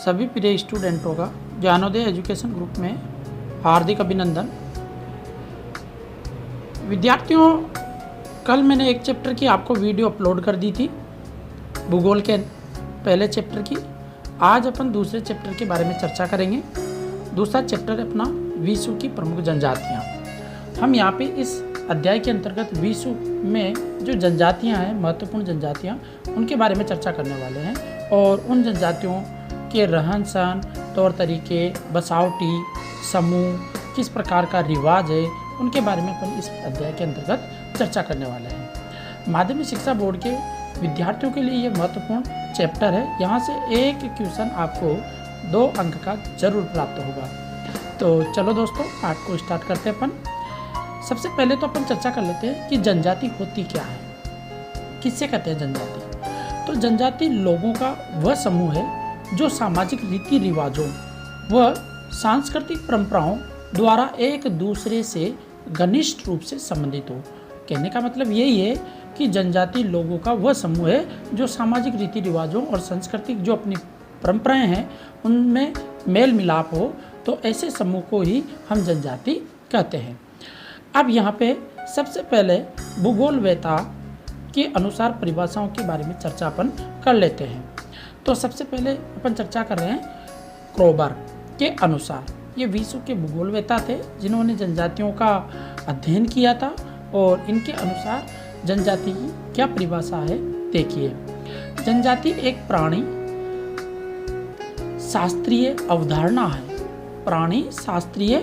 सभी प्रिय स्टूडेंटों का ज्ञानोदय एजुकेशन ग्रुप में हार्दिक अभिनंदन। विद्यार्थियों, कल मैंने एक चैप्टर की आपको वीडियो अपलोड कर दी थी, भूगोल के पहले चैप्टर की। आज अपन दूसरे चैप्टर के बारे में चर्चा करेंगे। दूसरा चैप्टर है अपना विश्व की प्रमुख जनजातियाँ। हम यहाँ पे इस अध्याय के अंतर्गत विश्व में जो जनजातियाँ हैं, महत्वपूर्ण जनजातियाँ, उनके बारे में चर्चा करने वाले हैं और उन जनजातियों के रहन सहन, तौर तरीके, बसावटी समूह, किस प्रकार का रिवाज है, उनके बारे में अपन इस अध्याय के अंतर्गत चर्चा करने वाले हैं। माध्यमिक शिक्षा बोर्ड के विद्यार्थियों के लिए ये महत्वपूर्ण चैप्टर है। यहाँ से एक क्वेश्चन आपको 2 अंक का जरूर प्राप्त होगा। तो चलो दोस्तों, पाठ को स्टार्ट करते हैं अपन। सबसे पहले तो अपन चर्चा कर लेते हैं कि जनजाति होती क्या है, किससे कहते हैं जनजाति। तो जनजाति लोगों का वह समूह है जो सामाजिक रीति रिवाजों व सांस्कृतिक परंपराओं द्वारा एक दूसरे से घनिष्ठ रूप से संबंधित हो। कहने का मतलब यही है कि जनजाति लोगों का वह समूह है जो सामाजिक रीति रिवाजों और सांस्कृतिक जो अपनी परंपराएं हैं उनमें मेल मिलाप हो, तो ऐसे समूह को ही हम जनजाति कहते हैं। अब यहाँ पे सबसे पहले भूगोल वेता के अनुसार परिभाषाओं के बारे में चर्चा अपन कर लेते हैं। तो सबसे पहले अपन चर्चा कर रहे हैं क्रोबर के अनुसार। ये विश्व के भूगोल वेता थे जिन्होंने जनजातियों का अध्ययन किया था और इनके अनुसार जनजाति की क्या परिभाषा है देखिए। जनजाति एक प्राणी शास्त्रीय अवधारणा है। प्राणी शास्त्रीय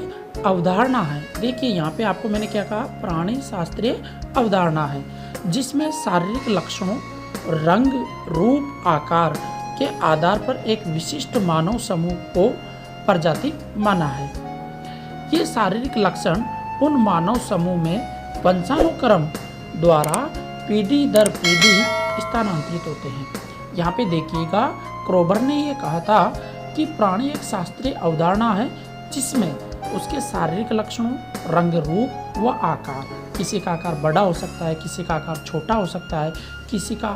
अवधारणा है। देखिए यहाँ पे आपको मैंने क्या कहा, प्राणी शास्त्रीय अवधारणा है जिसमें शारीरिक लक्षणों, रंग, रूप, आकार के आधार पर एक विशिष्ट मानव समूह को प्रजाति माना है। ये शारीरिक लक्षण उन मानव समूह में वंशानुक्रम द्वारा पीढ़ी दर पीढ़ी स्थानांतरित होते हैं। यहाँ पे देखिएगा, क्रोबर ने ये कहा था कि प्राणी एक शास्त्रीय अवधारणा है जिसमें उसके शारीरिक लक्षणों, रंग, रूप व आकार, किसी का आकार बड़ा हो सकता है, किसी का आकार छोटा हो सकता है, किसी का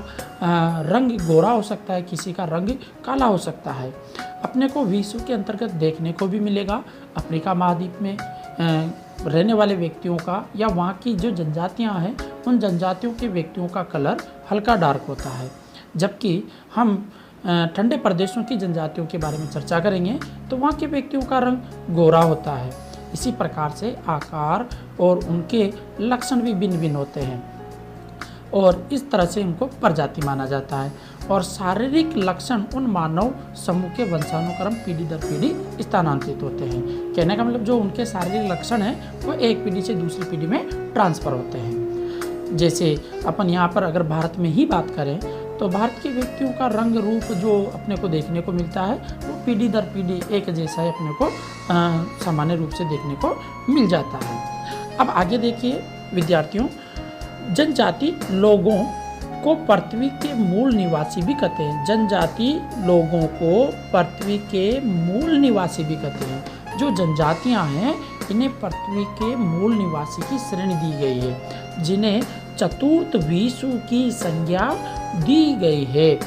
रंग गोरा हो सकता है, किसी का रंग काला हो सकता है, अपने को विश्व के अंतर्गत देखने को भी मिलेगा। अफ्रीका महाद्वीप में रहने वाले व्यक्तियों का या वहाँ की जो जनजातियाँ हैं उन जनजातियों के व्यक्तियों का कलर हल्का डार्क होता है, जबकि हम ठंडे प्रदेशों की जनजातियों के बारे में चर्चा करेंगे तो वहाँ के व्यक्तियों का रंग गोरा होता है। इसी प्रकार से आकार और उनके लक्षण भी भिन्न भिन्न होते हैं और इस तरह से उनको प्रजाति माना जाता है। और शारीरिक लक्षण उन मानव समूह के वंशानुक्रम पीढ़ी दर पीढ़ी स्थानांतरित होते हैं। कहने का मतलब जो उनके शारीरिक लक्षण हैं वो एक पीढ़ी से दूसरी पीढ़ी में ट्रांसफ़र होते हैं। जैसे अपन यहाँ पर अगर भारत में ही बात करें तो भारत के व्यक्तियों का रंग रूप जो अपने को देखने को मिलता है वो पीढ़ी दर पीढ़ी एक जैसा है, अपने को सामान्य रूप से देखने को मिल जाता है। अब आगे देखिए विद्यार्थियों, जनजाति लोगों को पृथ्वी के मूल निवासी भी कहते हैं। जनजाति लोगों को पृथ्वी के मूल निवासी भी कहते हैं। जो जनजातियां हैं इन्हें पृथ्वी के मूल निवासी की श्रेणी दी गई है, जिन्हें चतुर्थ विश्व की संज्ञा दी गई है।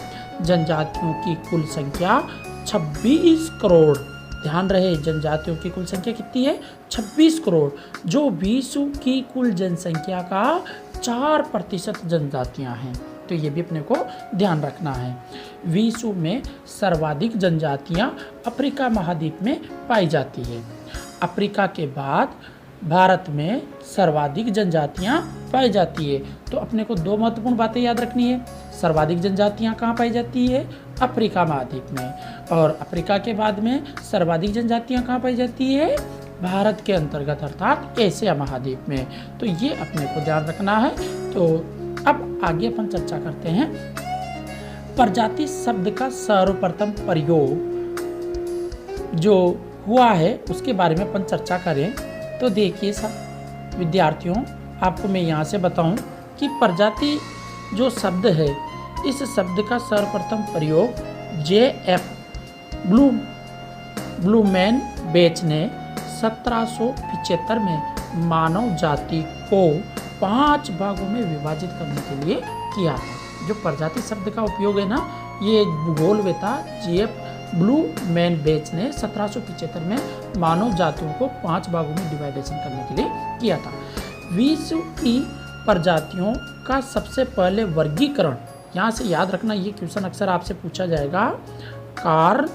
जनजातियों की कुल संख्या 26 करोड़। ध्यान रहे, जनजातियों की कुल संख्या कितनी है? 26 करोड़, जो विश्व की कुल जनसंख्या का 4% जनजातियां हैं। तो ये भी अपने को ध्यान रखना है। विश्व में सर्वाधिक जनजातियां अफ्रीका महाद्वीप में पाई जाती है। अफ्रीका के बाद भारत में सर्वाधिक जनजातियां पाई जाती है। तो अपने को 2 महत्वपूर्ण बातें याद रखनी है। सर्वाधिक जनजातियां कहाँ पाई जाती है? अफ्रीका महाद्वीप में। और अफ्रीका के बाद में सर्वाधिक जनजातियां कहाँ पाई जाती है? भारत के अंतर्गत अर्थात एशिया महाद्वीप में। तो ये अपने को ध्यान रखना है। तो अब आगे अपन चर्चा करते हैं प्रजाति शब्द का सर्वप्रथम प्रयोग जो हुआ है उसके बारे में अपन चर्चा करें। तो देखिए सब विद्यार्थियों, आपको मैं यहाँ से बताऊं कि प्रजाति जो शब्द है, इस शब्द का सर्वप्रथम प्रयोग J.F. ब्लूमैन बेच ने 1775 में मानव जाति को 5 भागों में विभाजित करने के लिए किया था। जो प्रजाति शब्द का उपयोग है ना, ये भूगोल वेता J.F. ब्लू मैन बेच ने 1775 में मानव जातियों को 5 भागों में डिवाइडेशन करने के लिए किया था। विश्व की प्रजातियों का सबसे पहले वर्गीकरण, यहाँ से याद रखना ये क्वेश्चन अक्सर आपसे पूछा जाएगा, कार्ल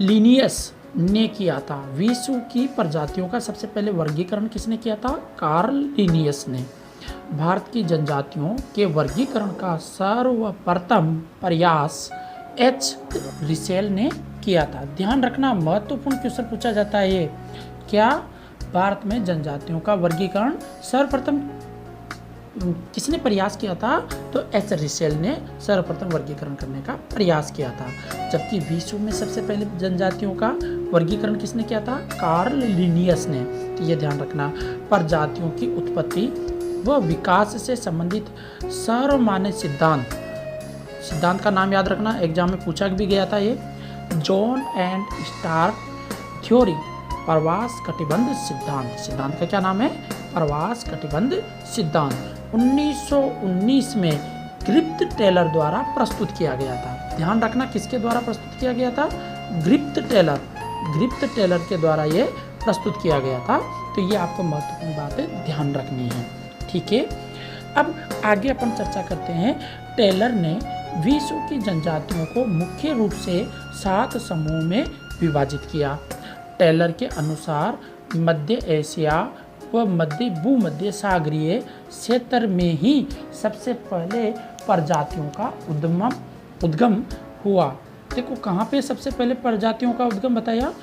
लिनियस ने किया था। विश्व की प्रजातियों का सबसे पहले वर्गीकरण किसने किया था? कार्ल लिनियस ने। भारत की जनजातियों के वर्गीकरण का सर्वप्रथम प्रयास एच रिसेल ने किया था। ध्यान रखना, महत्वपूर्ण क्वेश्चन पूछा जाता है ये, क्या भारत में जनजातियों का वर्गीकरण सर्वप्रथम किसने प्रयास किया था? तो एच रिसेल ने सर्वप्रथम वर्गीकरण करने का प्रयास किया था। जबकि विश्व में सबसे पहले जनजातियों का वर्गीकरण किसने किया था? कार्ल लिनियस ने। तो ये ध्यान रखना, प्रजातियों की उत्पत्ति व विकास से संबंधित सर्वमान्य सिद्धांत का नाम याद रखना, एग्जाम में पूछा भी गया था ये, जॉन एंड स्टार्क थ्योरी, प्रवास कटिबंध सिद्धांत का क्या नाम है? प्रवास कटिबंध सिद्धांत 1919 में ग्रिप्त टेलर द्वारा प्रस्तुत किया गया था। ध्यान रखना, किसके द्वारा प्रस्तुत किया गया था? ग्रिप्त टेलर के द्वारा ये प्रस्तुत किया गया था। तो ये आपको महत्वपूर्ण बातें ध्यान रखनी है, ठीक है। अब आगे अपन चर्चा करते हैं। टेलर ने विश्व की जनजातियों को मुख्य रूप से 7 समूह में विभाजित किया। टेलर के अनुसार मध्य एशिया व भूमध्य सागरीय क्षेत्र में ही सबसे पहले प्रजातियों का उद्गम हुआ। देखो कहाँ पे सबसे पहले प्रजातियों का उद्गम बताया?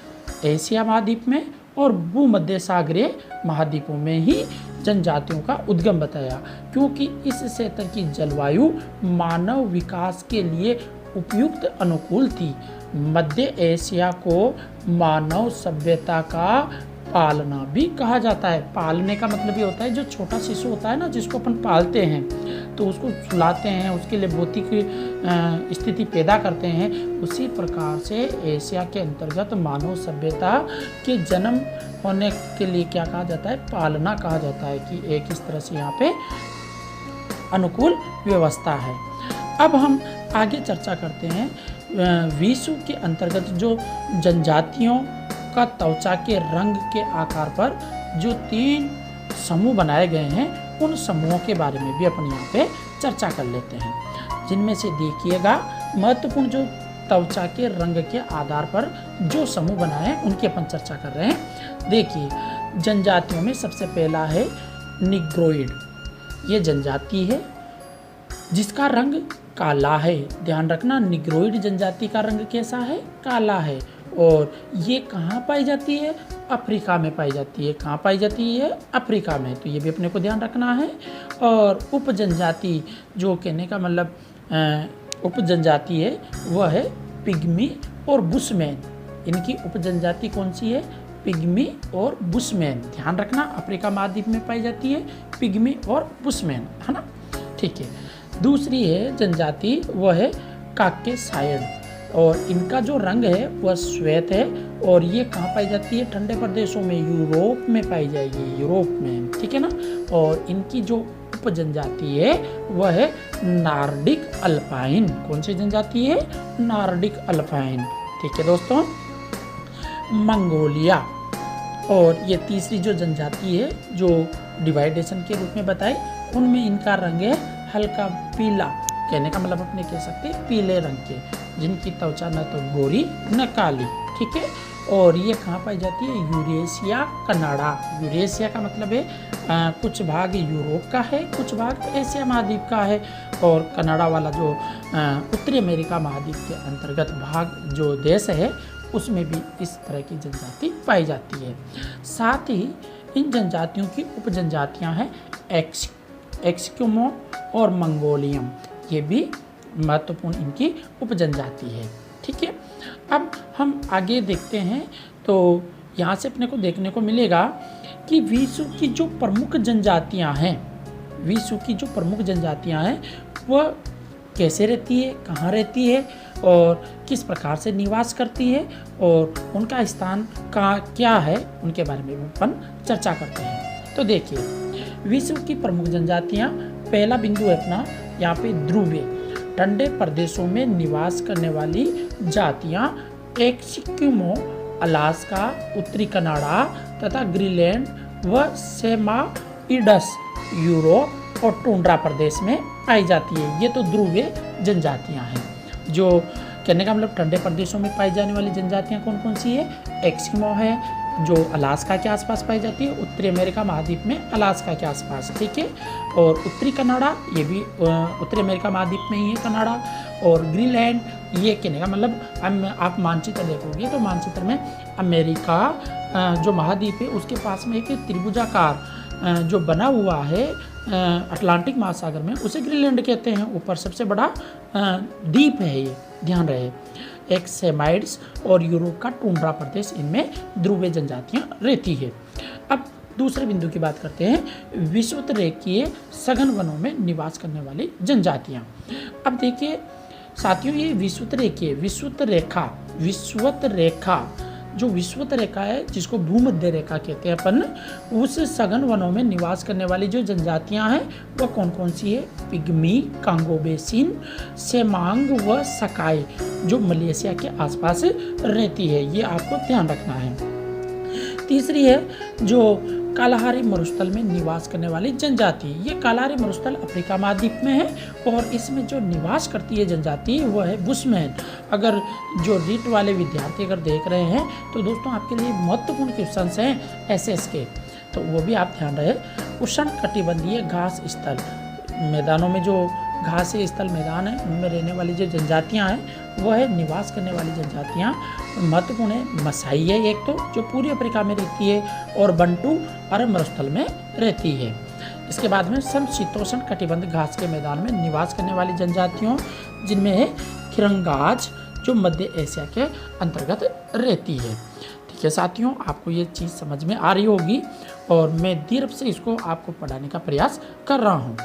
एशिया महाद्वीप में और भूमध्य सागरीय महाद्वीपों में ही जनजातियों का उद्गम बताया, क्योंकि इस क्षेत्र की जलवायु मानव विकास के लिए उपयुक्त अनुकूल थी। मध्य एशिया को मानव सभ्यता का पालना भी कहा जाता है। पालने का मतलब ये होता है, जो छोटा शिशु होता है ना, जिसको अपन पालते हैं, तो उसको सुलाते हैं, उसके लिए भौतिक स्थिति पैदा करते हैं। उसी प्रकार से एशिया के अंतर्गत मानव सभ्यता के जन्म होने के लिए क्या कहा जाता है? पालना कहा जाता है, कि एक इस तरह से यहाँ पे अनुकूल व्यवस्था है। अब हम आगे चर्चा करते हैं। विश्व के अंतर्गत जो जनजातियों का त्वचा के रंग के आकार पर जो 3 समूह बनाए गए हैं, उन समूहों के बारे में भी अपन यहाँ पे चर्चा कर लेते हैं। जिनमें से देखिएगा, महत्वपूर्ण जो त्वचा के रंग के आधार पर जो समूह बनाए हैं, उनकी अपन चर्चा कर रहे हैं। देखिए, जनजातियों में सबसे पहला है निग्रोइड। ये जनजाति है जिसका रंग काला है। ध्यान रखना, निग्रोइड जनजाति का रंग कैसा है? काला है। और ये कहाँ पाई जाती है? अफ्रीका में पाई जाती है। कहाँ पाई जाती है? अफ्रीका में। तो ये भी अपने को ध्यान रखना है। और उप जनजाति, जो कहने का मतलब उप जनजाति है, वह है पिग्मी और बुशमैन। इनकी उप जनजाति कौन सी है? पिग्मी और बुशमैन। ध्यान रखना, अफ्रीका महाद्वीप में पाई जाती है पिग्मी और बुशमैन, है ना, ठीक है। दूसरी है जनजाति, वह है काकेसाइड, और इनका जो रंग है वह श्वेत है। और ये कहाँ पाई जाती है? ठंडे प्रदेशों में, यूरोप में पाई जाएगी, यूरोप में, ठीक है ना। और इनकी जो उप जनजाति है वह है नॉर्डिक अल्पाइन। कौन सी जनजाति है? नॉर्डिक अल्पाइन, ठीक है दोस्तों। मंगोलिया। और ये तीसरी जो जनजाति है, जो डिवाइडेशन के रूप में बताई, उनमें इनका रंग है हल्का पीला। कहने का मतलब अपने कह सकते हैं पीले रंग के, जिनकी त्वचा न तो गोरी न काली, ठीक है। और ये कहाँ पाई जाती है? Eurasia, Canada. यूरेशिया का मतलब है कुछ भाग यूरोप का है, कुछ भाग एशिया महाद्वीप का है। और कनाडा वाला जो उत्तरी अमेरिका महाद्वीप के अंतर्गत भाग जो देश है, उसमें भी इस तरह की जनजाति पाई जाती है। साथ ही इन जनजातियों की उप जनजातियाँ हैं एस्किमो और मंगोलियम। ये भी महत्वपूर्ण इनकी उप जनजाति है, ठीक है। अब हम आगे देखते हैं, तो यहाँ से अपने को देखने को मिलेगा कि विश्व की जो प्रमुख जनजातियाँ हैं, वह कैसे रहती है, कहाँ रहती है और किस प्रकार से निवास करती है, और उनका स्थान कहाँ क्या है, उनके बारे में अपन चर्चा करते हैं। तो देखिए, विश्व की प्रमुख जनजातियाँ, पहला बिंदु है अपना यहाँ पे ध्रुवीय, ठंडे प्रदेशों में निवास करने वाली जातियाँ एस्किमो, अलास्का, उत्तरी कनाडा तथा ग्रीनलैंड व सेमाइडस यूरोप और टुंड्रा प्रदेश में पाई जाती है। ये तो ध्रुवीय जनजातियां हैं। जो कहने का मतलब ठंडे प्रदेशों में पाई जाने वाली जनजातियां कौन कौन सी है? एस्किमो है जो अलास्का के आसपास पाई जाती है, उत्तरी अमेरिका महाद्वीप में अलास्का के आसपास, ठीक है। और उत्तरी कनाडा, ये भी उत्तरी अमेरिका महाद्वीप में ही है कनाडा। और ग्रीनलैंड, ये कहने का मतलब आप मानचित्र देखोगे तो मानचित्र में अमेरिका जो महाद्वीप है उसके पास में एक त्रिभुजाकार जो बना हुआ है अटलांटिक महासागर में, उसे ग्रीनलैंड कहते हैं। ऊपर सबसे बड़ा द्वीप है ये, ध्यान रहे। एक सेमाइड्स और यूरोप का टुंड्रा प्रदेश, इनमें ध्रुवीय जनजातियां रहती है। अब दूसरे बिंदु की बात करते हैं, विषुवतरेखीय सघन वनों में निवास करने वाली जनजातियां। अब देखिए साथियों, ये विषुवत रेखा जो विषुवत रेखा है, जिसको भूमध्य रेखा कहते हैं अपन, उस सघन वनों में निवास करने वाली जो जनजातियां हैं वह कौन कौन सी है? पिग्मी, कांगो बेसिन, सेमांग व सकाई, जो मलेशिया के आसपास रहती है। ये आपको ध्यान रखना है। तीसरी है जो कालाहारी मरुस्थल में निवास करने वाली जनजाति। ये कालाहारी मरुस्थल अफ्रीका महाद्वीप में है और इसमें जो निवास करती है जनजाति वह है बुशमैन। अगर जो रीट वाले विद्यार्थी अगर देख रहे हैं तो दोस्तों आपके लिए महत्वपूर्ण क्वेश्चंस हैं एसएस के, तो वो भी आप ध्यान रहे। उष्ण कटिबंधीय घास स्थल मैदानों में, जो घास स्थल मैदान है उनमें रहने वाली जो जनजातियां हैं वह है निवास करने वाली जनजातियां महत्वपूर्ण है। मसाई है एक तो, जो पूरी अफ्रीका में रहती है, और बंटू अरब मरुस्थल में रहती है। इसके बाद में समशीतोष्ण कटिबंध घास के मैदान में निवास करने वाली जनजातियों जिनमें है किरंगाज, जो मध्य एशिया के अंतर्गत रहती है। ठीक है साथियों, आपको ये चीज़ समझ में आ रही होगी और मैं धीरे से इसको आपको पढ़ाने का प्रयास कर रहा हूँ।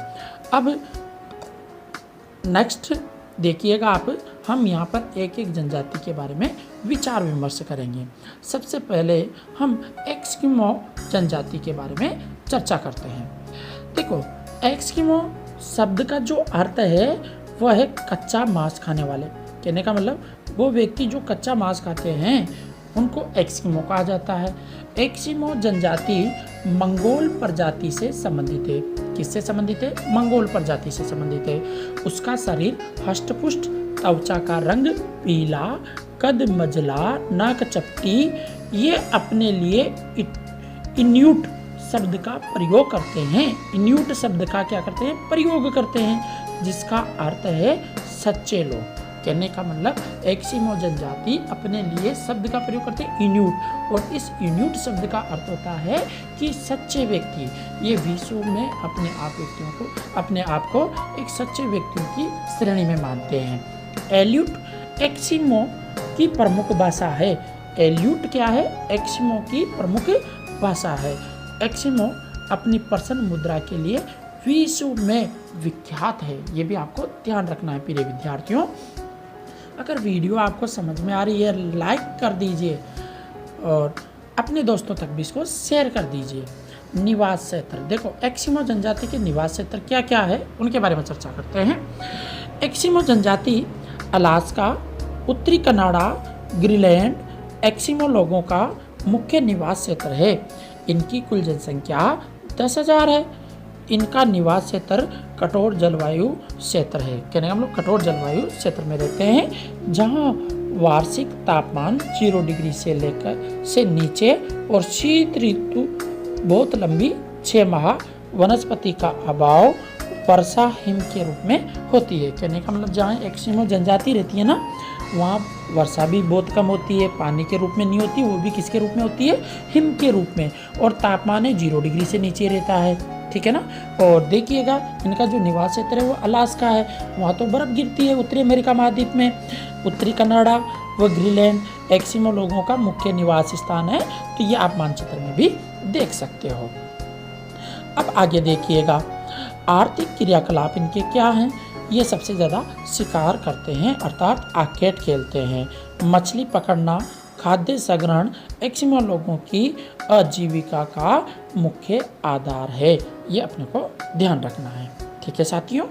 अब नेक्स्ट देखिएगा आप, हम यहाँ पर एक एक जनजाति के बारे में विचार विमर्श करेंगे। सबसे पहले हम एस्किमो जनजाति के बारे में चर्चा करते हैं। देखो, एस्किमो शब्द का जो अर्थ है वह है कच्चा मांस खाने वाले। कहने का मतलब वो व्यक्ति जो कच्चा मांस खाते हैं उनको एस्किमो कहा जाता है। एस्किमो जनजाति मंगोल प्रजाति से संबंधित है। किससे संबंधित है? मंगोल प्रजाति से संबंधित है। उसका शरीर हष्टपुष्ट, त्वचा का रंग पीला, कद मझला, नाक चपटी। ये अपने लिए इन्यूट शब्द का प्रयोग करते हैं। इन्यूट शब्द का क्या करते हैं? प्रयोग करते हैं, जिसका अर्थ है सच्चे लोग। कहने का मतलब एस्किमो जनजाति अपने लिए शब्द का प्रयोग करते हैं इन्यूट, और इस इन्यूट शब्द का अर्थ होता है कि सच्चे व्यक्ति। ये विश्व में अपने आप को एक सच्चे व्यक्तियों की श्रेणी में मानते हैं। एल्यूट एस्किमो की प्रमुख भाषा है। एल्यूट क्या है? एस्किमो की प्रमुख भाषा है। एस्किमो अपनी प्रसन्न मुद्रा के लिए विश्व में विख्यात है। ये भी आपको ध्यान रखना है प्रिय विद्यार्थियों। अगर वीडियो आपको समझ में आ रही है लाइक कर दीजिए और अपने दोस्तों तक भी इसको शेयर कर दीजिए। निवास क्षेत्र, देखो एस्किमो जनजाति के निवास क्षेत्र क्या क्या है उनके बारे में चर्चा करते हैं। एस्किमो जनजाति अलास्का, उत्तरी कनाडा, ग्रीनलैंड एस्किमो लोगों का मुख्य निवास क्षेत्र है। इनकी कुल जनसंख्या 10,000 है। इनका निवास क्षेत्र कठोर जलवायु क्षेत्र है। कहने का मतलब कठोर जलवायु क्षेत्र में रहते हैं, जहां वार्षिक तापमान 0 डिग्री से लेकर से नीचे और शीत ऋतु बहुत लंबी 6 माह, वनस्पति का अभाव, वर्षा हिम के रूप में होती है। कहने का मतलब जहाँ एस्किमो जनजाति रहती है ना, वहाँ वर्षा भी बहुत कम होती है, पानी के रूप में नहीं होती, वो भी किसके रूप में होती है? हिम के रूप में। और तापमान है 0 डिग्री से नीचे रहता है, ठीक है ना। और देखिएगा इनका जो निवास क्षेत्र है वो अलास्का है, वहाँ तो बर्फ गिरती है। उत्तरी अमेरिका महाद्वीप में उत्तरी कनाडा व ग्रीनलैंड एस्किमो लोगों का मुख्य निवास स्थान है। तो ये आप मानचित्र में भी देख सकते हो। अब आगे देखिएगा, आर्थिक क्रियाकलाप इनके क्या हैं? ये सबसे ज़्यादा शिकार करते हैं, अर्थात आर्केड खेलते हैं। मछली पकड़ना, खाद्य संग्रहण एस्किमो लोगों की आजीविका का मुख्य आधार है। ये अपने को ध्यान रखना है, ठीक है साथियों।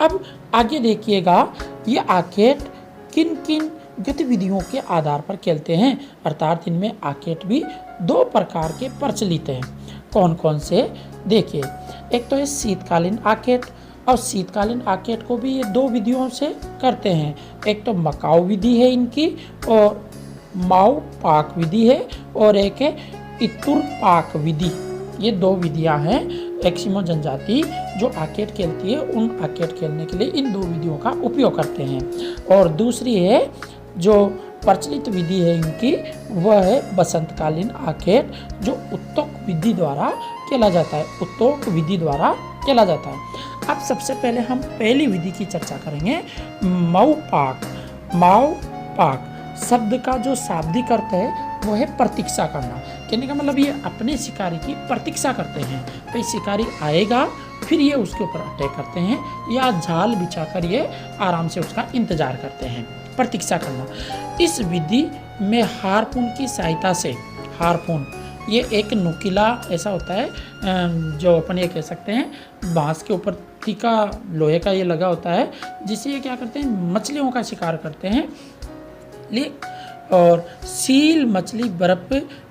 अब आगे देखिएगा, ये आर्केड किन किन गतिविधियों के आधार पर खेलते हैं, अर्थात इनमें आर्केड भी दो प्रकार के प्रचलित हैं। कौन कौन से देखिए, एक तो है शीतकालीन आर्केड, और शीतकालीन आर्केड को भी ये दो विधियों से करते हैं। एक तो मकाऊ विधि है इनकी, और माऊ पाक विधि है, और एक है इतुर पाक विधि। ये दो विधियां हैं। एस्किमो जनजाति जो आर्केड खेलती है, उन आर्केड खेलने के लिए इन दो विधियों का उपयोग करते हैं। और दूसरी है जो प्रचलित विधि है इनकी, वह है बसंतकालीन आर्केड, जो उत्तोक विधि द्वारा खेला जाता है। उत्तोक विधि द्वारा खेला जाता है। अब सबसे पहले हम पहली विधि की चर्चा करेंगे, माऊ पाक। माऊ पाक शब्द का जो शाब्दिक अर्थ है वो है प्रतीक्षा करना। कहने का मतलब ये अपने शिकारी की प्रतीक्षा करते हैं। भाई शिकारी आएगा, फिर ये उसके ऊपर अटैक करते हैं, या जाल बिछाकर ये आराम से उसका इंतजार करते हैं। प्रतीक्षा करना। इस विधि में हारपून की सहायता से, हारपून ये एक नुकीला ऐसा होता है जो अपन ये कह सकते हैं बांस के ऊपर तीखा लोहे का ये लगा होता है, जिससे ये क्या करते हैं, मछलियों का शिकार करते हैं। और सील मछली बर्फ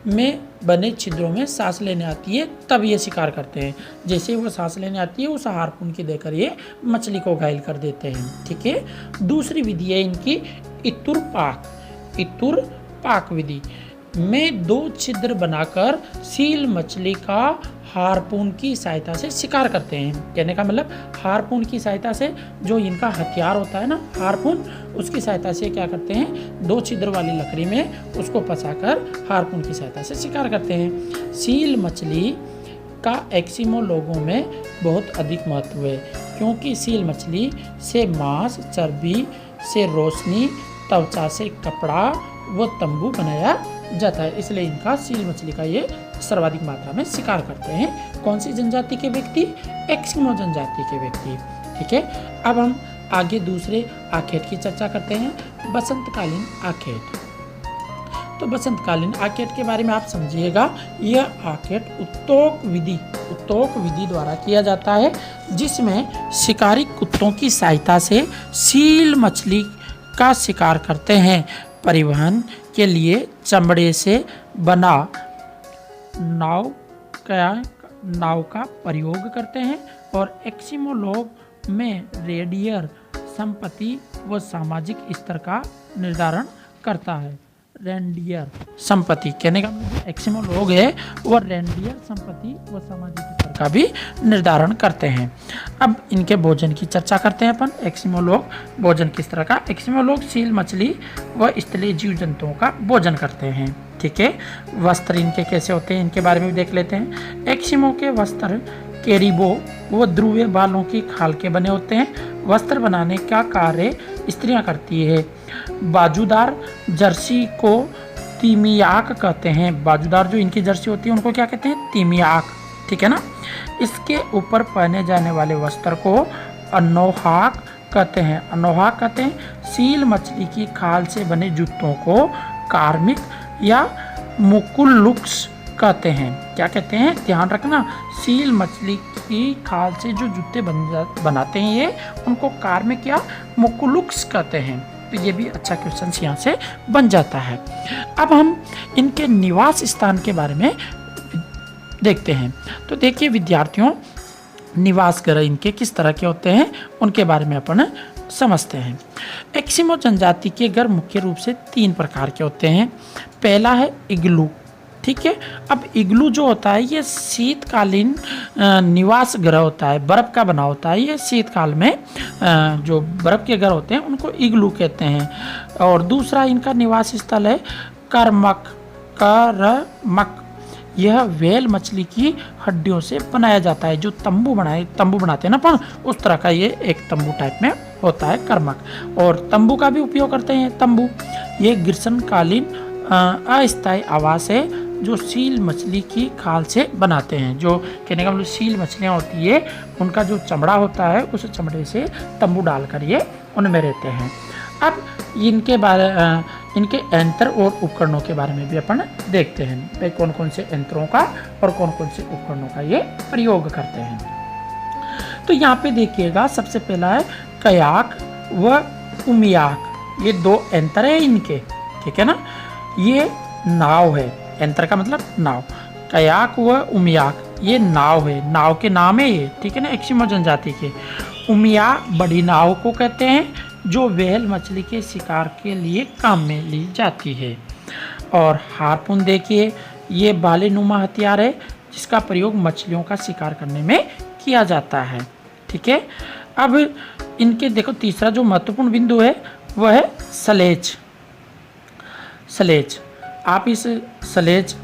में बने छिद्रों में सांस लेने आती है, तब ये शिकार करते हैं। जैसे वो सांस लेने आती है, उस हारपून की देकर ये मछली को घायल कर देते हैं। ठीक है। दूसरी विधि है इनकी इतुर पाक। इतुर पाक विधि में दो छिद्र बनाकर सील मछली का हारपून की सहायता से शिकार करते हैं। कहने का मतलब हारपून की सहायता से, जो इनका हथियार होता है ना हारपून, उसकी सहायता से क्या करते हैं, दो छिद्र वाली लकड़ी में उसको फंसाकर हारपून की सहायता से शिकार करते हैं। सील मछली का एस्किमो लोगों में बहुत अधिक महत्व है, क्योंकि सील मछली से मांस, चर्बी से रोशनी, त्वचा से कपड़ा व तंबू बनाया जाता है। इसलिए इनका सील मछली का ये सर्वाधिक मात्रा में शिकार करते हैं। कौन सी जनजाति के व्यक्ति? एस्किमो जनजाति के व्यक्ति। ठीक है। अब हम आगे दूसरे आर्केड की चर्चा करते हैं, बसंतकालीन आर्केड। तो बसंतकालीन आर्केड के बारे में आप समझिएगा। यह आर्केड उत्तोक विधि द्वारा किया जाता है, जिसमें शिकारी कुत्तों की सहायता से सील मछली का शिकार करते हैं। परिवहन के लिए चमड़े से बना नाव का प्रयोग करते हैं, और एस्किमो लोग में रेडियर संपत्ति व सामाजिक स्तर का निर्धारण करता है। रेंडियर संपत्ति कहने का मतलब एस्किमो लोग है वो रेंडियर संपत्ति व सामाजिक स्तर का भी निर्धारण करते हैं। अब इनके भोजन की चर्चा करते हैं अपन। एस्किमो लोग भोजन किस तरह का? एस्किमो लोग सील मछली व स्थलीय जीव जंतुओं का भोजन करते हैं। ठीक है। वस्त्र इनके कैसे होते हैं, इनके बारे में भी देख लेते हैं। एस्किमो के वस्त्र कैरिबो व ध्रुवीय बालों की खाल के बने होते हैं। वस्त्र बनाने का कार्य स्त्रियां करती है। बाजूदार जर्सी को तीमियाक कहते हैं। बाजूदार जो इनकी जर्सी होती है उनको क्या कहते हैं? तीमियाक। ठीक है ना। इसके ऊपर पहने जाने वाले वस्त्र को अनोहाक कहते हैं। अनोहाक कहते हैं सील मछली की खाल से बने जूतों को कार्मिक या मुकुलुक्स कहते हैं। क्या कहते हैं? ध्यान रखना, सील मछली की खाल से जो जूते बनाते हैं ये, उनको कार्मिक या मुकुलुक्स कहते हैं। तो ये भी अच्छा क्वेश्चन यहाँ से बन जाता है। अब हम इनके निवास स्थान के बारे में देखते हैं। तो देखिए विद्यार्थियों, निवास गृह इनके किस तरह के होते हैं उनके बारे में अपन समझते हैं। एस्किमो जनजाति के घर मुख्य रूप से 3 प्रकार के होते हैं। पहला है इग्लू। ठीक है। अब इग्लू जो होता है ये शीतकालीन निवास गृह होता है, बर्फ़ का बना होता है। ये शीतकाल में जो बर्फ़ के घर होते हैं उनको इग्लू कहते हैं। और दूसरा इनका निवास स्थल है करमक। यह व्हेल मछली की हड्डियों से बनाया जाता है। जो तंबू बनाते हैं ना अपन, उस तरह का ये एक तंबू टाइप में होता है करमक। और तंबू का भी उपयोग करते हैं। तंबू ये ग्रीष्मकालीन अस्थायी आवास है जो सील मछली की खाल से बनाते हैं। जो कहने का मतलब सील मछलियाँ होती है, उनका जो चमड़ा होता है उस चमड़े से तंबू डालकर ये उनमें रहते हैं। अब इनके यंत्र और उपकरणों के बारे में भी अपन देखते हैं, भाई कौन कौन से यंत्रों का और कौन कौन से उपकरणों का ये प्रयोग करते हैं। तो यहाँ पे देखिएगा, सबसे पहला है कयाक व उमियाक। ये दो एंतर है इनके, ठीक है ना। ये नाव है, एंतर का मतलब नाव। कयाक व उमियाक ये नाव है, नाव के नाम है ये, ठीक है ना, एस्किमो जनजाति के। उमिया बड़ी नाव को कहते हैं जो व्हेल मछली के शिकार के लिए काम में ली जाती है। और हार्पून देखिए, ये बालेनुमा हथियार है जिसका प्रयोग मछलियों का शिकार करने में किया जाता है, ठीक है। अब इनके देखो तीसरा जो महत्वपूर्ण बिंदु है वह है सलेज। सलेज, आप इस सलेज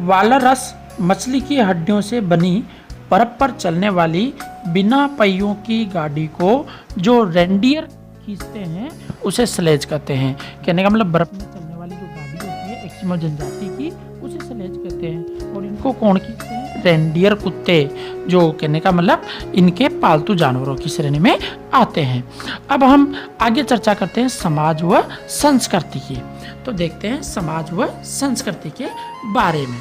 वालरस मछली की हड्डियों से बनी बर्फ पर चलने वाली बिना पहियों की गाड़ी को जो रेंडियर खींचते हैं उसे स्लेज कहते हैं। कहने का मतलब बर्फ में चलने वाली जो गाड़ी होती है एस्किमो जनजाति की, उसे स्लेज कहते हैं। और इनको कौन खींचते हैं? रेंडियर कुत्ते, जो कहने का मतलब इनके पालतू जानवरों की श्रेणी में आते हैं। अब हम आगे चर्चा करते हैं समाज व संस्कृति की। तो देखते हैं समाज व संस्कृति के बारे में।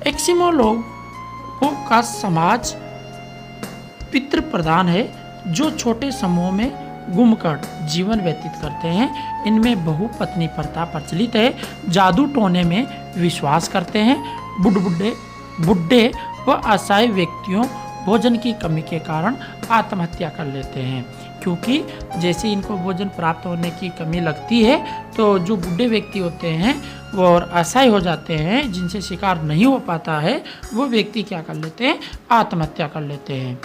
एस्किमो लोगों का समाज पितृ प्रधान है जो छोटे समूह में घूमकर जीवन व्यतीत करते हैं। इनमें बहुपत्नी प्रथा प्रचलित है, जादू टोने में विश्वास करते हैं। बुढ़े व असहाय व्यक्तियों भोजन की कमी के कारण आत्महत्या कर लेते हैं, क्योंकि जैसे इनको भोजन प्राप्त होने की कमी लगती है तो जो बूढ़े व्यक्ति होते हैं वो और असहाय हो जाते हैं, जिनसे शिकार नहीं हो पाता है, वो व्यक्ति क्या कर लेते हैं? आत्महत्या कर लेते हैं।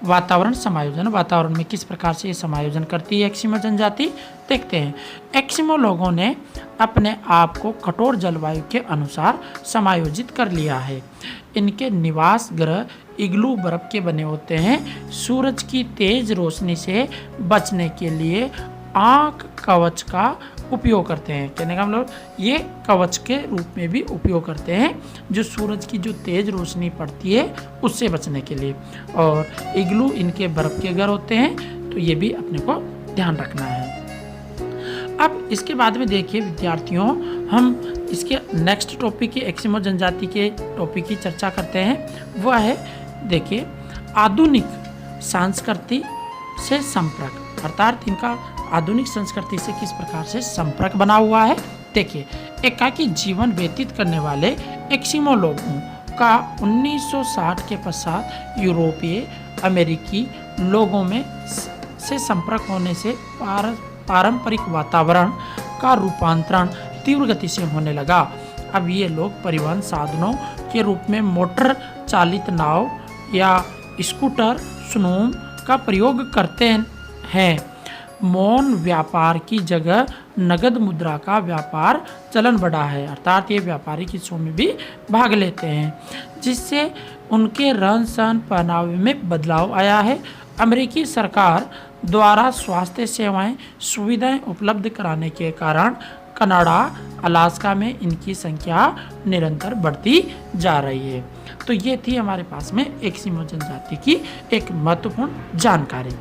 वातावरण समायोजन, वातावरण में किस प्रकार से ये समायोजन करती है एस्किमो जनजाति, देखते हैं। एस्किमो लोगों ने अपने आप को कठोर जलवायु के अनुसार समायोजित कर लिया है। इनके निवास गृह इग्लू बर्फ के बने होते हैं। सूरज की तेज रोशनी से बचने के लिए आँख कवच का उपयोग करते हैं। कहने का मतलब ये कवच के रूप में भी उपयोग करते हैं, जो सूरज की जो तेज रोशनी पड़ती है उससे बचने के लिए। और इग्लू इनके बर्फ के घर होते हैं, तो ये भी अपने को ध्यान रखना है। अब इसके बाद में देखिए विद्यार्थियों, हम इसके नेक्स्ट टॉपिक की एस्किमो जनजाति के टॉपिक की चर्चा करते हैं। वह है देखिए आधुनिक संस्कृति से संपर्क, अर्थात इनका आधुनिक संस्कृति से किस प्रकार से संपर्क बना हुआ है। देखिए, एकाकी जीवन व्यतीत करने वाले एस्किमो लोगों का 1960 के पश्चात यूरोपीय अमेरिकी लोगों में से संपर्क होने से पारंपरिक वातावरण का रूपांतरण तीव्र गति से होने लगा। अब ये लोग परिवहन साधनों के रूप में मोटर चालित नाव या स्कूटर, स्नूम का प्रयोग करते हैं। मौन व्यापार की जगह नगद मुद्रा का व्यापार चलन बढ़ा है, अर्थात ये व्यापारिक हिस्सों में भी भाग लेते हैं, जिससे उनके रहन सहन पहनावे में बदलाव आया है। अमेरिकी सरकार द्वारा स्वास्थ्य सेवाएं सुविधाएं उपलब्ध कराने के कारण कनाडा, अलास्का में इनकी संख्या निरंतर बढ़ती जा रही है। तो ये थी हमारे पास में एस्किमो जनजाति की एक महत्वपूर्ण जानकारी।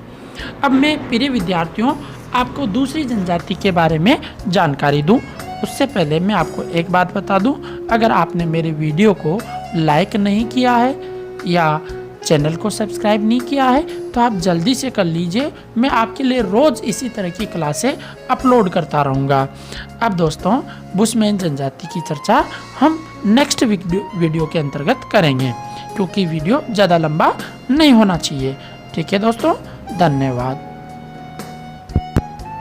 अब मैं प्रिय विद्यार्थियों आपको दूसरी जनजाति के बारे में जानकारी दूं, उससे पहले मैं आपको एक बात बता दूं, अगर आपने मेरे वीडियो को लाइक नहीं किया है या चैनल को सब्सक्राइब नहीं किया है तो आप जल्दी से कर लीजिए। मैं आपके लिए रोज़ इसी तरह की क्लासें अपलोड करता रहूँगा। अब दोस्तों, बुशमैन जनजाति की चर्चा हम नेक्स्ट वीडियो के अंतर्गत करेंगे, क्योंकि वीडियो ज़्यादा लंबा नहीं होना चाहिए। ठीक है दोस्तों, धन्यवाद।